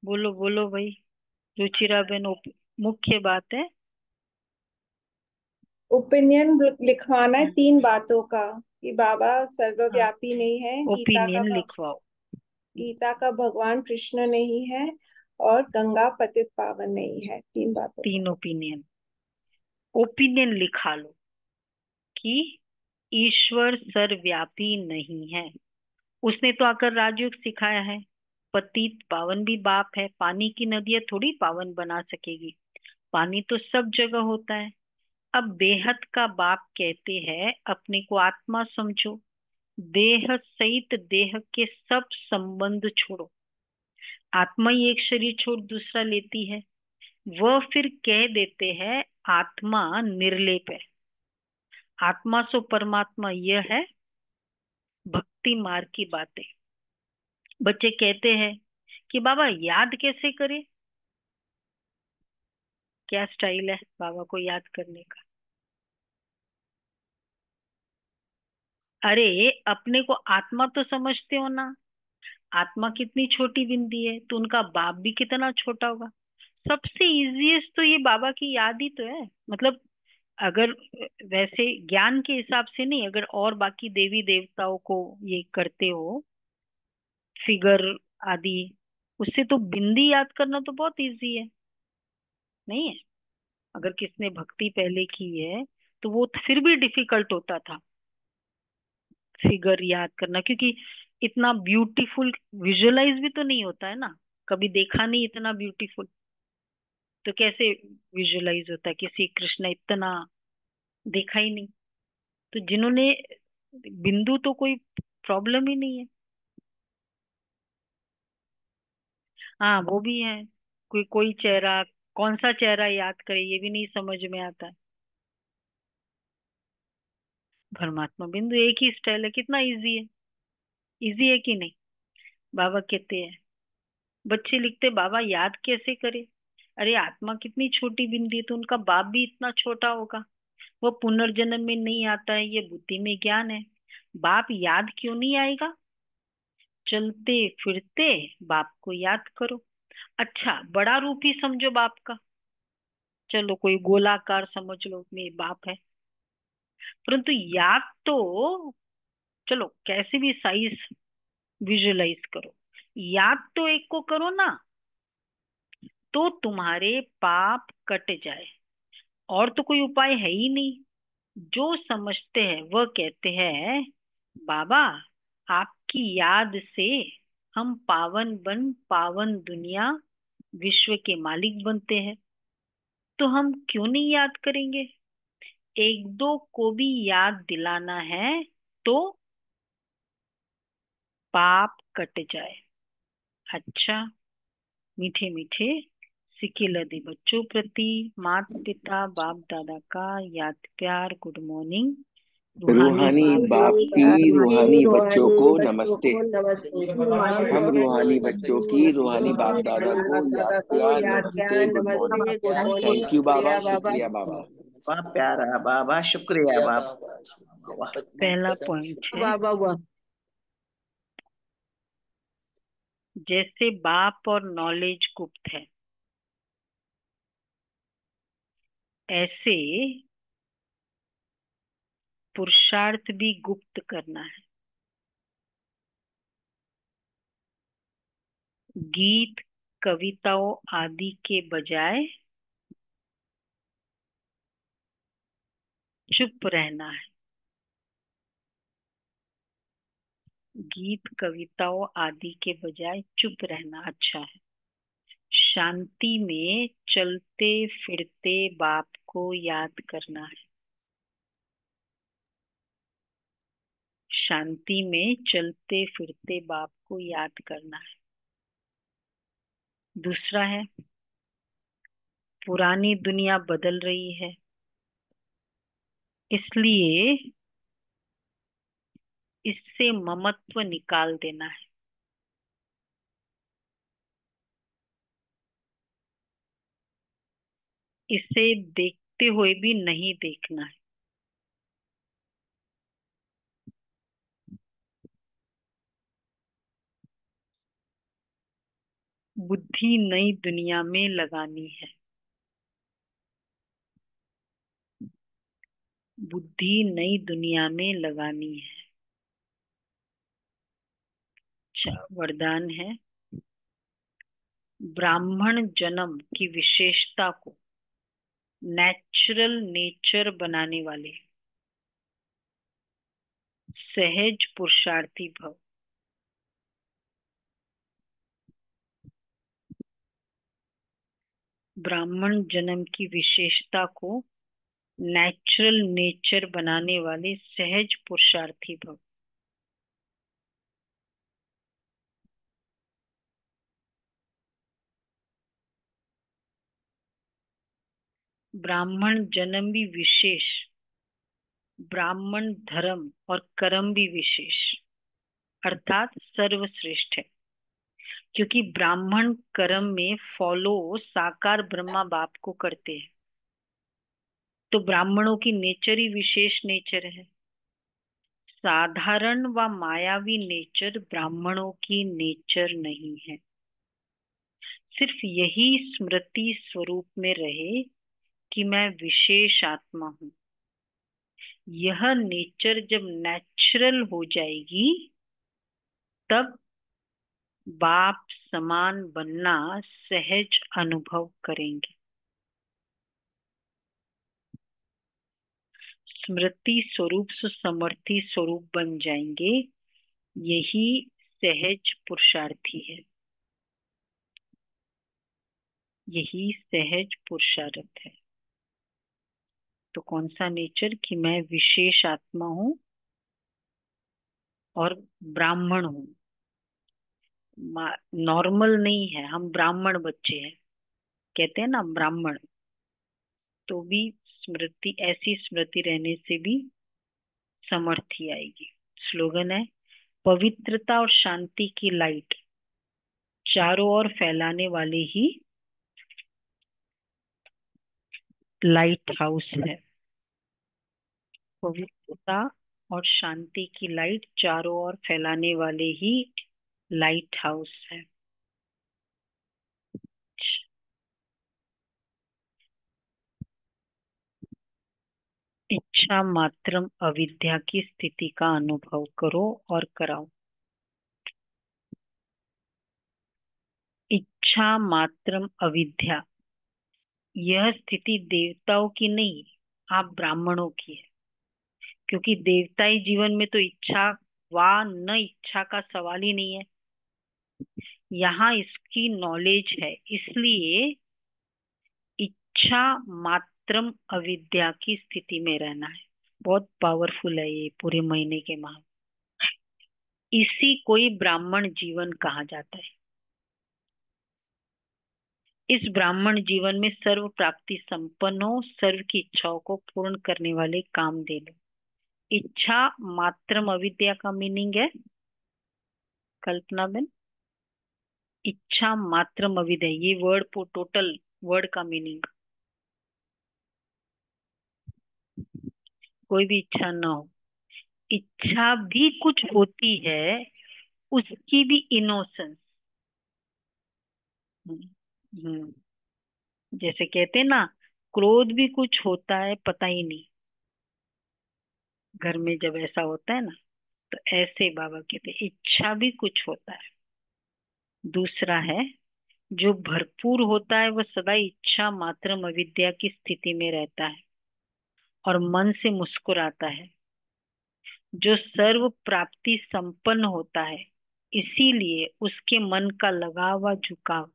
बोलो बोलो भाई, रुचिरा बहन। मुख्य बात है ओपिनियन लिखवाना है 3 बातों का, कि बाबा सर्वव्यापी नहीं है, ओपिनियन लिखवाओ। गीता का भगवान कृष्ण नहीं है, और गंगा पतित पावन नहीं है। 3 बातों का। 3 ओपिनियन लिखा लो कि ईश्वर सर्वव्यापी नहीं है। उसने तो आकर राजयोग सिखाया है। पतित पावन भी बाप है। पानी की नदियां थोड़ी पावन बना सकेगी, पानी तो सब जगह होता है। अब बेहद का बाप कहते हैं अपने को आत्मा समझो, देह सहित देह के सब संबंध छोड़ो। आत्मा ही एक शरीर छोड़ दूसरा लेती है। वह फिर कह देते हैं आत्मा निर्लेप है। आत्मा सो परमात्मा, यह है भक्ति मार्ग की बातें। बच्चे कहते हैं कि बाबा याद कैसे करें? क्या स्टाइल है बाबा को याद करने का? अरे अपने को आत्मा तो समझते हो ना, आत्मा कितनी छोटी बिंदी है, तो उनका बाप भी कितना छोटा होगा। सबसे इजीएस्ट तो ये बाबा की याद ही तो है। मतलब अगर वैसे ज्ञान के हिसाब से नहीं, अगर और बाकी देवी देवताओं को ये करते हो फिगर आदि, उससे तो बिंदी याद करना तो बहुत इजी है, नहीं है? अगर किसने भक्ति पहले की है तो वो फिर भी डिफिकल्ट होता था फिगर याद करना, क्योंकि इतना ब्यूटीफुल विजुअलाइज भी तो नहीं होता है ना। कभी देखा नहीं इतना ब्यूटीफुल, तो कैसे विजुअलाइज होता है? किसी कृष्ण इतना देखा ही नहीं। तो जिन्होंने बिंदु तो कोई प्रॉब्लम ही नहीं है। हाँ वो भी है। कोई कोई चेहरा, कौन सा चेहरा याद करे ये भी नहीं समझ में आता है। परमात्मा बिंदु एक ही स्टाइल है, कितना इजी है। इजी है कि नहीं? बाबा कहते हैं, बच्चे लिखते बाबा याद कैसे करे? अरे आत्मा कितनी छोटी बिंदी है, तो उनका बाप भी इतना छोटा होगा। वो पुनर्जन्म में नहीं आता है, ये बुद्धि में ज्ञान है। बाप याद क्यों नहीं आएगा? चलते फिरते बाप को याद करो। अच्छा बड़ा रूप ही समझो बाप का, चलो कोई गोलाकार समझ लो में बाप है, परंतु याद तो चलो कैसे भी साइज विजुअलाइज करो, याद तो एक को करो ना, तो तुम्हारे पाप कट जाए। और तो कोई उपाय है ही नहीं। जो समझते हैं वह कहते हैं बाबा आपकी याद से हम पावन बन पावन दुनिया विश्व के मालिक बनते हैं, तो हम क्यों नहीं याद करेंगे? एक दो को भी याद दिलाना है तो पाप कट जाए। अच्छा मीठे मीठे सिक्के लदे बच्चों प्रति माता पिता बाप दादा का याद प्यार गुड मॉर्निंग। रूहानी रूहानी बाप बाप की रूहानी बच्चों को रूहानी बच्चों नमस्ते। को नमस्ते। हम रूहानी बच्चों की रूहानी बाप रूहानी दादा को बाप याद दादा को प्यार याद नमस्ते प्यार गुड मॉर्निंग। नमस्ते, गुड मॉर्निंग, थैंक यू बाबा, शुक्रिया बाबा। शुक्रिया बाबा। वाह प्यारा बाबा, शुक्रिया बाबा। वाह। पहला पॉइंट है, बाबा हुआ। जैसे बाप और नॉलेज गुप्त है, ऐसे पुरुषार्थ भी गुप्त करना है। गीत कविताओं आदि के बजाय चुप रहना है। गीत कविताओं आदि के बजाय चुप रहना अच्छा है। शांति में चलते फिरते बाप को याद करना है। शांति में चलते फिरते बाप को याद करना है। दूसरा है, पुरानी दुनिया बदल रही है, इसलिए इससे ममत्व निकाल देना है। इसे देखते हुए भी नहीं देखना है। बुद्धि नई दुनिया में लगानी है। बुद्धि नई दुनिया में लगानी है। अच्छा, वरदान है, ब्राह्मण जन्म की विशेषता को नेचुरल नेचर बनाने वाले सहज पुरुषार्थी भव। ब्राह्मण जन्म की विशेषता को नेचुरल नेचर बनाने वाले सहज पुरुषार्थी भव। ब्राह्मण जन्म भी विशेष, ब्राह्मण धर्म और कर्म भी विशेष, अर्थात सर्वश्रेष्ठ है। क्योंकि ब्राह्मण कर्म में फॉलो साकार ब्रह्मा बाप को करते हैं, तो ब्राह्मणों की नेचर ही विशेष नेचर है। साधारण व मायावी नेचर ब्राह्मणों की नेचर नहीं है। सिर्फ यही स्मृति स्वरूप में रहे कि मैं विशेष आत्मा हूं। यह नेचर जब नेचुरल हो जाएगी तब बाप समान बनना सहज अनुभव करेंगे। स्मृति स्वरूप से समर्थी स्वरूप बन जाएंगे। यही सहज पुरुषार्थी है। यही सहज पुरुषार्थ है। तो कौन सा नेचर कि मैं विशेष आत्मा हूं और ब्राह्मण हूं। नॉर्मल नहीं है, हम ब्राह्मण बच्चे हैं, कहते हैं ना ब्राह्मण। तो भी स्मृति, ऐसी स्मृति रहने से भी समर्थी आएगी। स्लोगन है, पवित्रता और शांति की लाइट चारों ओर फैलाने वाले ही लाइट हाउस है। पवित्रता और शांति की लाइट चारों ओर फैलाने वाले ही लाइट हाउस है। इच्छा मात्रम अविद्या की स्थिति का अनुभव करो और कराओ। इच्छा मात्रम अविद्या, यह स्थिति देवताओं की नहीं, आप ब्राह्मणों की है। क्योंकि देवताई जीवन में तो इच्छा व न इच्छा का सवाल ही नहीं है। यहाँ इसकी नॉलेज है, इसलिए इच्छा मात्रम अविद्या की स्थिति में रहना है। बहुत पावरफुल है ये पूरे महीने के माह। इसी को ही ब्राह्मण जीवन कहा जाता है। इस ब्राह्मण जीवन में सर्व प्राप्ति संपन्न हो, सर्व की इच्छाओं को पूर्ण करने वाले काम दे लो। इच्छा मात्रम अविद्या का मीनिंग है, कल्पना बेन, इच्छा मात्रम अविद्या, ये वर्ड को टोटल वर्ड का मीनिंग, कोई भी इच्छा ना हो। इच्छा भी कुछ होती है, उसकी भी इनोसेंस। जैसे कहते हैं ना, क्रोध भी कुछ होता है, पता ही नहीं। घर में जब ऐसा होता है ना, तो ऐसे बाबा कहते हैं इच्छा भी कुछ होता है। दूसरा है, जो भरपूर होता है वह सदा इच्छा मात्रम अविद्या की स्थिति में रहता है और मन से मुस्कुराता है। जो सर्व प्राप्ति संपन्न होता है, इसीलिए उसके मन का लगाव व झुकाव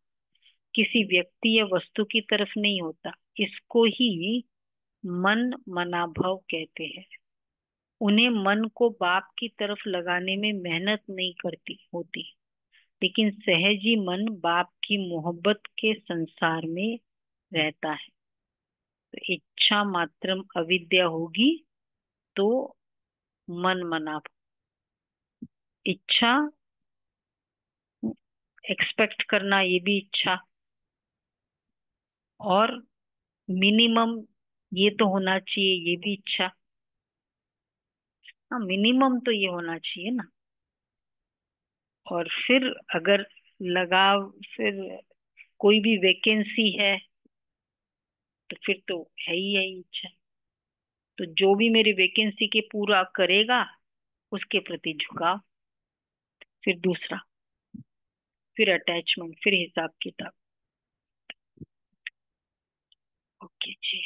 किसी व्यक्ति या वस्तु की तरफ नहीं होता। इसको ही मन मनाभव कहते हैं। उन्हें मन को बाप की तरफ लगाने में मेहनत नहीं करती होती, लेकिन सहज ही मन बाप की मोहब्बत के संसार में रहता है। तो इच्छा मात्रम अविद्या होगी तो मन मना, इच्छा एक्सपेक्ट करना, ये भी इच्छा, और मिनिमम ये तो होना चाहिए, ये भी इच्छा। हाँ, मिनिमम तो ये होना चाहिए ना। और फिर अगर लगाव, फिर कोई भी वैकेंसी है तो फिर तो है ही इच्छा। तो जो भी मेरी वैकेंसी के पूरा करेगा उसके प्रति झुकाव। फिर दूसरा, फिर अटैचमेंट, फिर हिसाब किताब। ओके जी।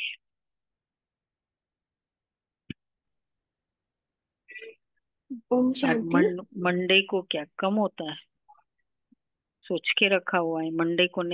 ओम आज शांति। मंडे को क्या कम होता है? सोच के रखा हुआ है मंडे को नहीं।